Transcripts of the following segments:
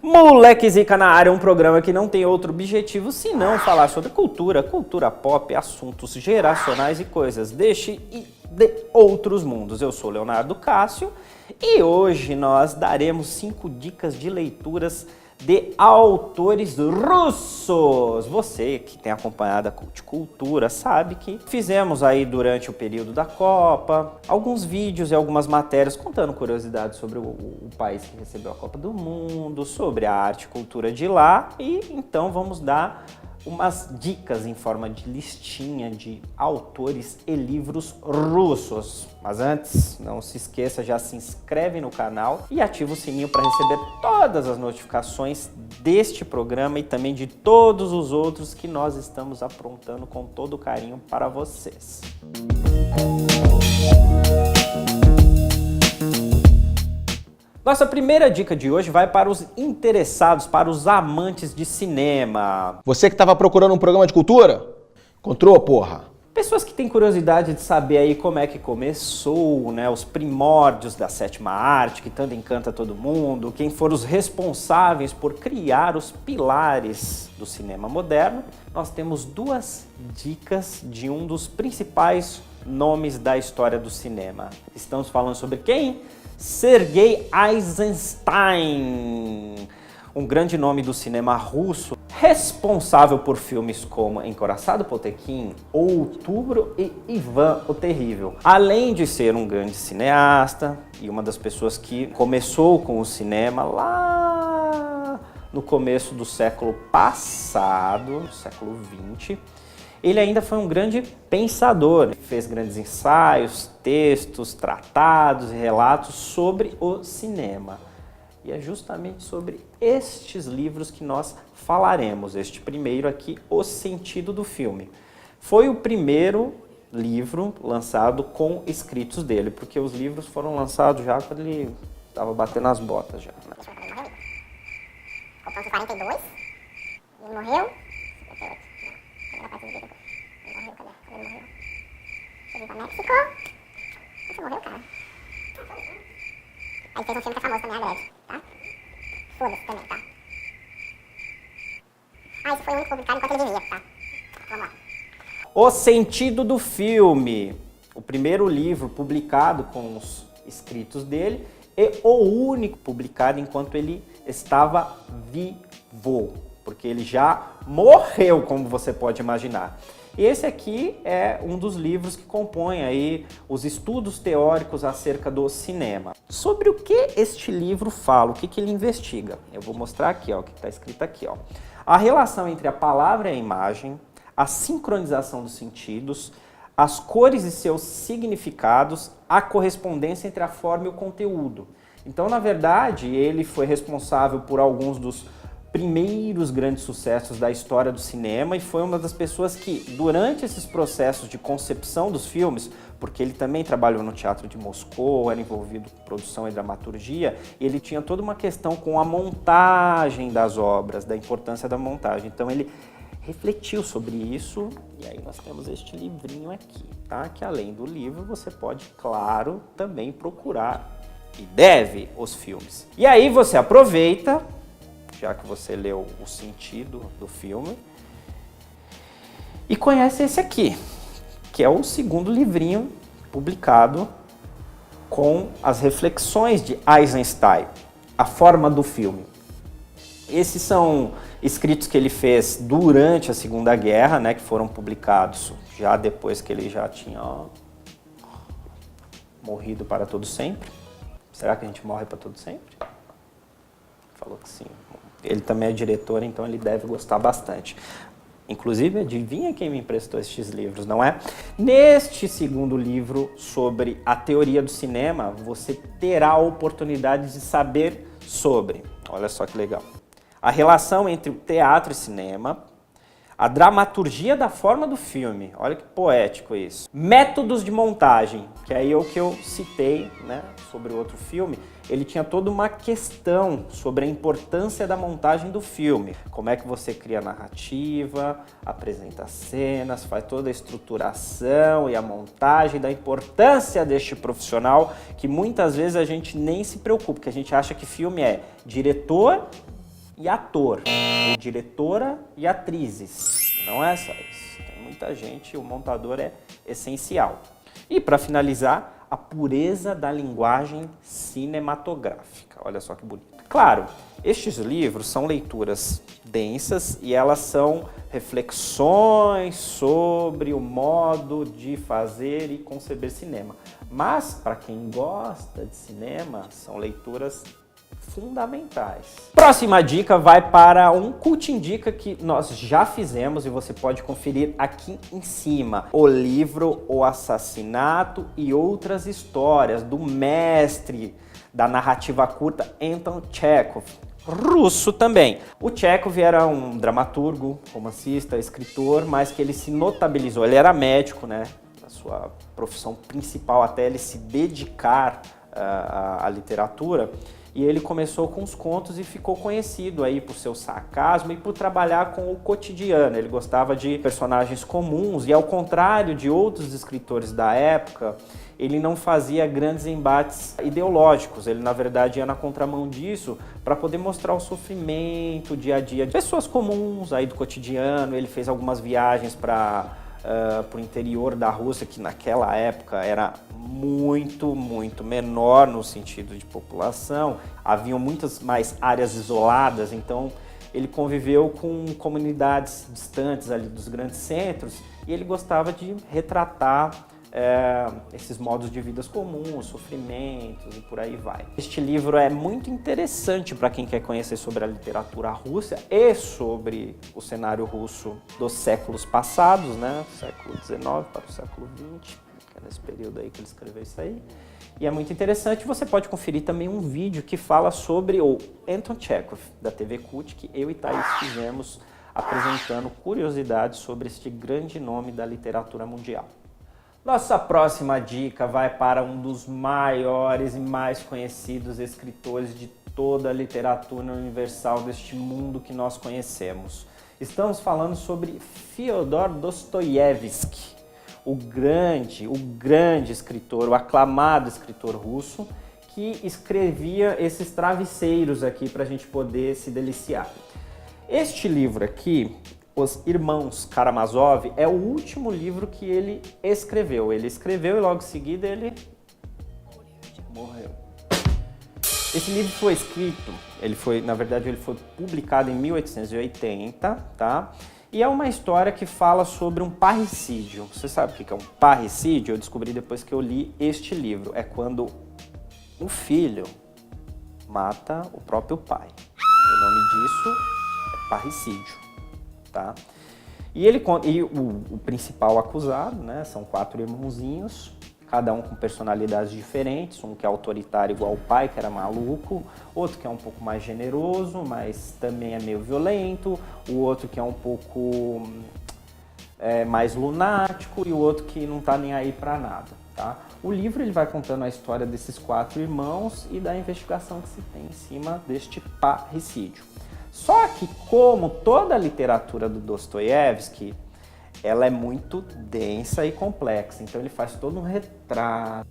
Moleque Zica na área, um programa que não tem outro objetivo senão falar sobre cultura, cultura pop, assuntos geracionais e coisas deste e de outros mundos. Eu sou Leonardo Cássio e hoje nós daremos 5 dicas de leituras de autores russos. Você que tem acompanhado a Cult Cultura sabe que fizemos aí durante o período da Copa alguns vídeos e algumas matérias contando curiosidades sobre o país que recebeu a Copa do Mundo, sobre a arte e cultura de lá, e então vamos dar umas dicas em forma de listinha de autores e livros russos. Mas antes, não se esqueça, já se inscreve no canal e ativa o sininho para receber todas as notificações deste programa e também de todos os outros que nós estamos aprontando com todo carinho para vocês. Nossa primeira dica de hoje vai para os interessados, para os amantes de cinema. Você que estava procurando um programa de cultura? Encontrou, porra! Pessoas que têm curiosidade de saber aí como é que começou, né, os primórdios da sétima arte, que tanto encanta todo mundo, quem foram os responsáveis por criar os pilares do cinema moderno. Nós temos 2 dicas de um dos principais nomes da história do cinema. Estamos falando sobre quem? Sergei Eisenstein, um grande nome do cinema russo, responsável por filmes como Encoraçado Potemkin, Outubro e Ivan o Terrível. Além de ser um grande cineasta e uma das pessoas que começou com o cinema lá no começo do século passado, século XX, ele ainda foi um grande pensador, fez grandes ensaios, textos, tratados e relatos sobre o cinema. E é justamente sobre estes livros que nós falaremos. Este primeiro aqui, O Sentido do Filme. Foi o primeiro livro lançado com escritos dele, porque os livros foram lançados já quando ele estava batendo as botas já. Né? Comprou em 42, ele morreu. Ele morreu, cadê? Ele morreu. Ele veio pra México. Você morreu, cara? Aí fez um filme que é famoso também, a Greve, tá? Foda-se também, tá? Ah, isso foi o único publicado enquanto ele vivia, tá? Vamos lá. O Sentido do Filme, o primeiro livro publicado com os escritos dele e o único publicado enquanto ele estava vivo, porque ele já morreu, como você pode imaginar. E esse aqui é um dos livros que compõem aí os estudos teóricos acerca do cinema. Sobre o que este livro fala, o que ele investiga? Eu vou mostrar aqui, ó, o que está escrito aqui, ó. A relação entre a palavra e a imagem, a sincronização dos sentidos, as cores e seus significados, a correspondência entre a forma e o conteúdo. Então, na verdade, ele foi responsável por alguns dos primeiros grandes sucessos da história do cinema e foi uma das pessoas que, durante esses processos de concepção dos filmes, porque ele também trabalhou no Teatro de Moscou, era envolvido com produção e dramaturgia, e ele tinha toda uma questão com a montagem das obras, da importância da montagem. Então ele refletiu sobre isso e aí nós temos este livrinho aqui, tá? Que além do livro você pode, claro, também procurar e deve os filmes. E aí você aproveita, já que você leu o sentido do filme, e conhece esse aqui, que é o segundo livrinho publicado com as reflexões de Eisenstein, A Forma do Filme. Esses são escritos que ele fez durante a Segunda Guerra, né, que foram publicados já depois que ele já tinha morrido para todo sempre. Será que a gente morre para todo sempre? Falou que sim. Ele também é diretor, então ele deve gostar bastante. Inclusive, adivinha quem me emprestou estes livros, não é? Neste segundo livro sobre a teoria do cinema, você terá a oportunidade de saber sobre, olha só que legal, a relação entre o teatro e cinema, a dramaturgia da forma do filme, olha que poético isso. Métodos de montagem, que aí é o que eu citei, né, sobre o outro filme. Ele tinha toda uma questão sobre a importância da montagem do filme. Como é que você cria a narrativa, apresenta cenas, faz toda a estruturação e a montagem, da importância deste profissional, que muitas vezes a gente nem se preocupa, porque a gente acha que filme é diretor e ator, ou diretora e atrizes. Não é só isso. Tem muita gente, o montador é essencial. E para finalizar, a pureza da linguagem cinematográfica. Olha só que bonito. Claro, estes livros são leituras densas e elas são reflexões sobre o modo de fazer e conceber cinema. Mas, para quem gosta de cinema, são leituras fundamentais. Próxima dica vai para um Cult Indica que nós já fizemos e você pode conferir aqui em cima. O livro O Assassinato e Outras Histórias, do mestre da narrativa curta Anton Chekhov, russo também. O Chekhov era um dramaturgo, romancista, escritor, mas que ele se notabilizou. Ele era médico, né? A sua profissão principal até ele se dedicar à literatura. E ele começou com os contos e ficou conhecido aí por seu sarcasmo e por trabalhar com o cotidiano. Ele gostava de personagens comuns e, ao contrário de outros escritores da época, ele não fazia grandes embates ideológicos. Ele, na verdade, ia na contramão disso para poder mostrar o sofrimento, o dia a dia de pessoas comuns aí do cotidiano. Ele fez algumas viagens para o interior da Rússia, que naquela época era muito menor no sentido de população. Haviam muitas mais áreas isoladas, então ele conviveu com comunidades distantes ali dos grandes centros e ele gostava de retratar esses modos de vidas comuns, sofrimentos e por aí vai. Este livro é muito interessante para quem quer conhecer sobre a literatura russa e sobre o cenário russo dos séculos passados, né? Século XIX para o século XX, que é nesse período aí que ele escreveu isso aí. E é muito interessante, você pode conferir também um vídeo que fala sobre o Anton Chekhov, da TV Cult, que eu e Thaís fizemos apresentando curiosidades sobre este grande nome da literatura mundial. Nossa próxima dica vai para um dos maiores e mais conhecidos escritores de toda a literatura universal deste mundo que nós conhecemos. Estamos falando sobre Fyodor Dostoiévski, o grande escritor, o aclamado escritor russo, que escrevia esses travesseiros aqui para a gente poder se deliciar. Este livro aqui, Os Irmãos Karamazov, é o último livro que ele escreveu. Ele escreveu e logo em seguida ele morreu. Esse livro foi escrito, na verdade ele foi publicado em 1880, tá? E é uma história que fala sobre um parricídio. Você sabe o que é um parricídio? Eu descobri depois que eu li este livro. É quando um filho mata o próprio pai. O nome disso é parricídio. Tá? E o principal acusado, né, são 4 irmãozinhos, cada um com personalidades diferentes, um que é autoritário igual o pai, que era maluco, outro que é um pouco mais generoso, mas também é meio violento, o outro que é um pouco mais lunático e o outro que não tá nem aí para nada. Tá? O livro ele vai contando a história desses 4 irmãos e da investigação que se tem em cima deste parricídio. Só que, como toda a literatura do Dostoiévski, ela é muito densa e complexa. Então ele faz todo um retrato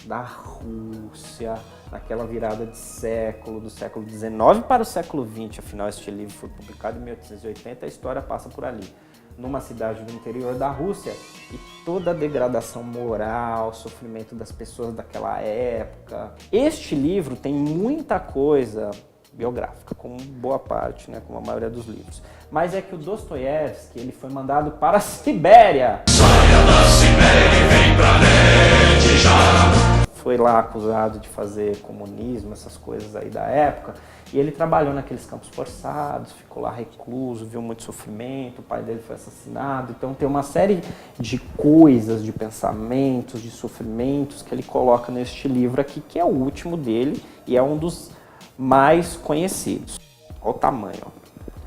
da Rússia, naquela virada de século, do século XIX para o século XX. Afinal, este livro foi publicado em 1880, a história passa por ali, numa cidade do interior da Rússia, e toda a degradação moral, sofrimento das pessoas daquela época. Este livro tem muita coisa biográfica, como boa parte, né, como a maioria dos livros. Mas é que o Dostoiévski, ele foi mandado para a Sibéria. Saia da Sibéria e vem pra Leste já. Foi lá acusado de fazer comunismo, essas coisas aí da época, e ele trabalhou naqueles campos forçados, ficou lá recluso, viu muito sofrimento, o pai dele foi assassinado. Então tem uma série de coisas, de pensamentos, de sofrimentos que ele coloca neste livro aqui, que é o último dele e é um dos mais conhecidos. Olha o tamanho.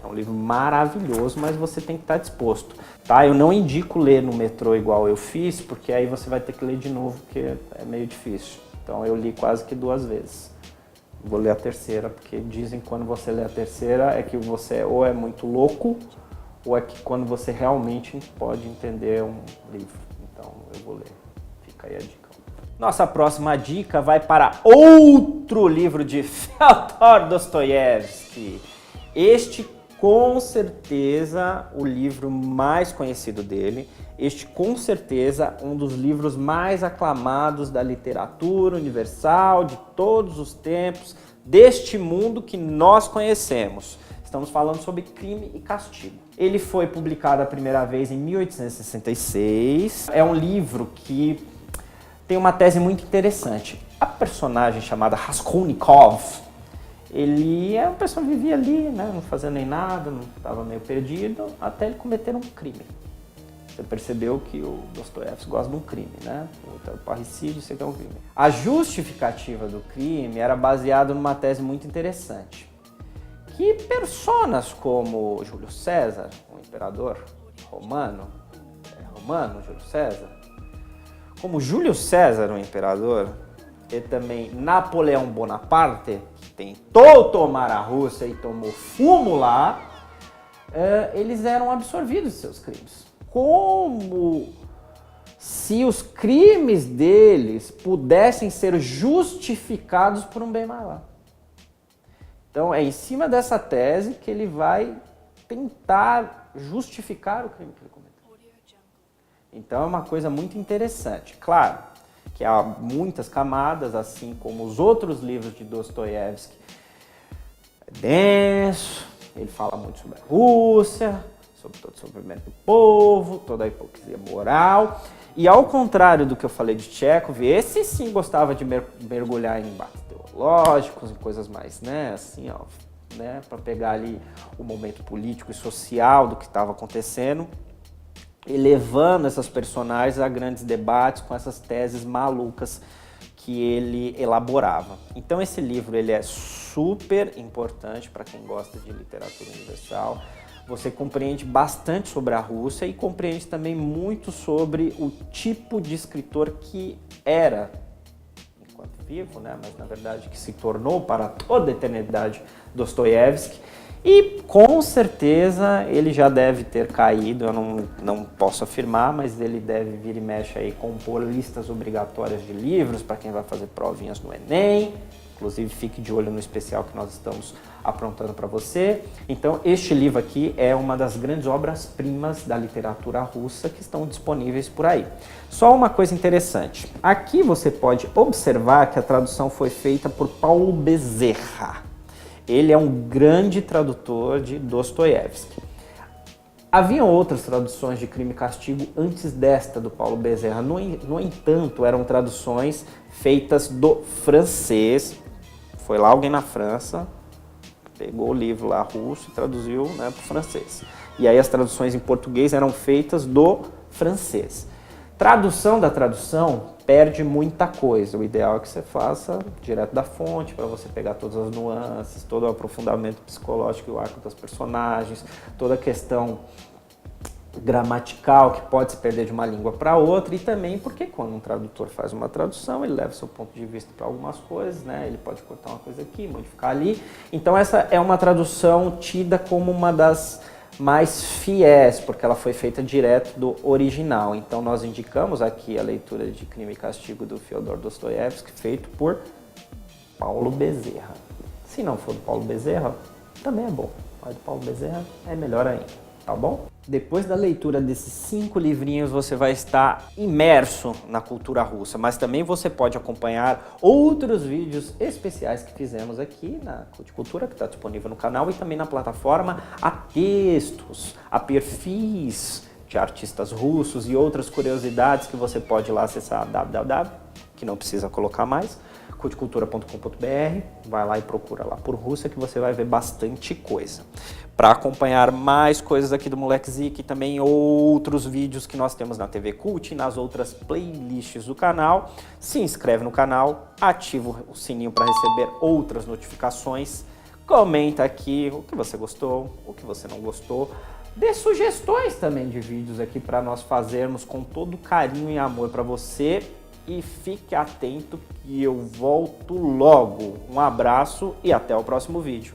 É um livro maravilhoso, mas você tem que estar disposto. Tá? Eu não indico ler no metrô igual eu fiz, porque aí você vai ter que ler de novo, porque é meio difícil. Então eu li quase que 2 vezes. Vou ler a terceira, porque dizem que quando você lê a terceira é que você ou é muito louco, ou é que quando você realmente pode entender um livro. Então eu vou ler. Fica aí a dica. Nossa próxima dica vai para outro livro de Fyodor Dostoiévski. Este, com certeza, o livro mais conhecido dele. Este, com certeza, um dos livros mais aclamados da literatura universal, de todos os tempos, deste mundo que nós conhecemos. Estamos falando sobre Crime e Castigo. Ele foi publicado a primeira vez em 1866. É um livro que tem uma tese muito interessante. A personagem chamada Raskolnikov, ele é uma pessoa que vivia ali, né, não fazia nem nada, não estava meio perdido, até ele cometer um crime. Você percebeu que o Dostoiévski gosta de um crime, né? O parricídio, isso aqui é um crime. A justificativa do crime era baseada numa tese muito interessante. Que personas como Júlio César, o imperador romano, Júlio César, como Júlio César, o imperador, e também Napoleão Bonaparte, que tentou tomar a Rússia e tomou fumo lá, eles eram absolvidos de seus crimes. Como se os crimes deles pudessem ser justificados por um bem maior. Então é em cima dessa tese que ele vai tentar justificar o crime que ele cometeu. Então é uma coisa muito interessante. Claro que há muitas camadas, assim como os outros livros de Dostoiévski. É denso, ele fala muito sobre a Rússia, sobre todo o sofrimento do povo, toda a hipocrisia moral. E ao contrário do que eu falei de Tchekov, esse sim gostava de mergulhar em embates teológicos, em coisas mais, né, assim, ó, né, para pegar ali o momento político e social do que estava acontecendo, elevando essas personagens a grandes debates com essas teses malucas que ele elaborava. Então esse livro ele é super importante para quem gosta de literatura universal. Você compreende bastante sobre a Rússia e compreende também muito sobre o tipo de escritor que era, enquanto vivo, né? Mas na verdade que se tornou para toda a eternidade Dostoiévski. E com certeza ele já deve ter caído, eu não posso afirmar, mas ele deve vir e mexe aí compor listas obrigatórias de livros para quem vai fazer provinhas no Enem. Inclusive, fique de olho no especial que nós estamos aprontando para você. Então, este livro aqui é uma das grandes obras-primas da literatura russa que estão disponíveis por aí. Só uma coisa interessante. Aqui você pode observar que a tradução foi feita por Paulo Bezerra. Ele é um grande tradutor de Dostoiévski. Haviam outras traduções de Crime e Castigo antes desta do Paulo Bezerra. No entanto, eram traduções feitas do francês. Foi lá alguém na França, pegou o livro lá russo e traduziu, né, para o francês. E aí as traduções em português eram feitas do francês. Tradução da tradução perde muita coisa. O ideal é que você faça direto da fonte, para você pegar todas as nuances, todo o aprofundamento psicológico e o arco das personagens, toda a questão gramatical que pode se perder de uma língua para outra, e também porque quando um tradutor faz uma tradução, ele leva seu ponto de vista para algumas coisas, né? Ele pode cortar uma coisa aqui, modificar ali. Então essa é uma tradução tida como uma das mais fiéis, porque ela foi feita direto do original. Então nós indicamos aqui a leitura de Crime e Castigo do Fyodor Dostoiévski, feito por Paulo Bezerra. Se não for do Paulo Bezerra, também é bom, mas do Paulo Bezerra é melhor ainda, tá bom? Depois da leitura desses 5 livrinhos, você vai estar imerso na cultura russa, mas também você pode acompanhar outros vídeos especiais que fizemos aqui na Cultura, que está disponível no canal, e também na plataforma, a textos, a perfis de artistas russos e outras curiosidades que você pode ir lá acessar www, que não precisa colocar mais, culticultura.com.br, vai lá e procura lá por Rússia que você vai ver bastante coisa. Para acompanhar mais coisas aqui do Moleque Zica e também outros vídeos que nós temos na TV Cult e nas outras playlists do canal, se inscreve no canal, ativa o sininho para receber outras notificações, comenta aqui o que você gostou, o que você não gostou, dê sugestões também de vídeos aqui para nós fazermos com todo carinho e amor para você. E fique atento que eu volto logo. Um abraço e até o próximo vídeo.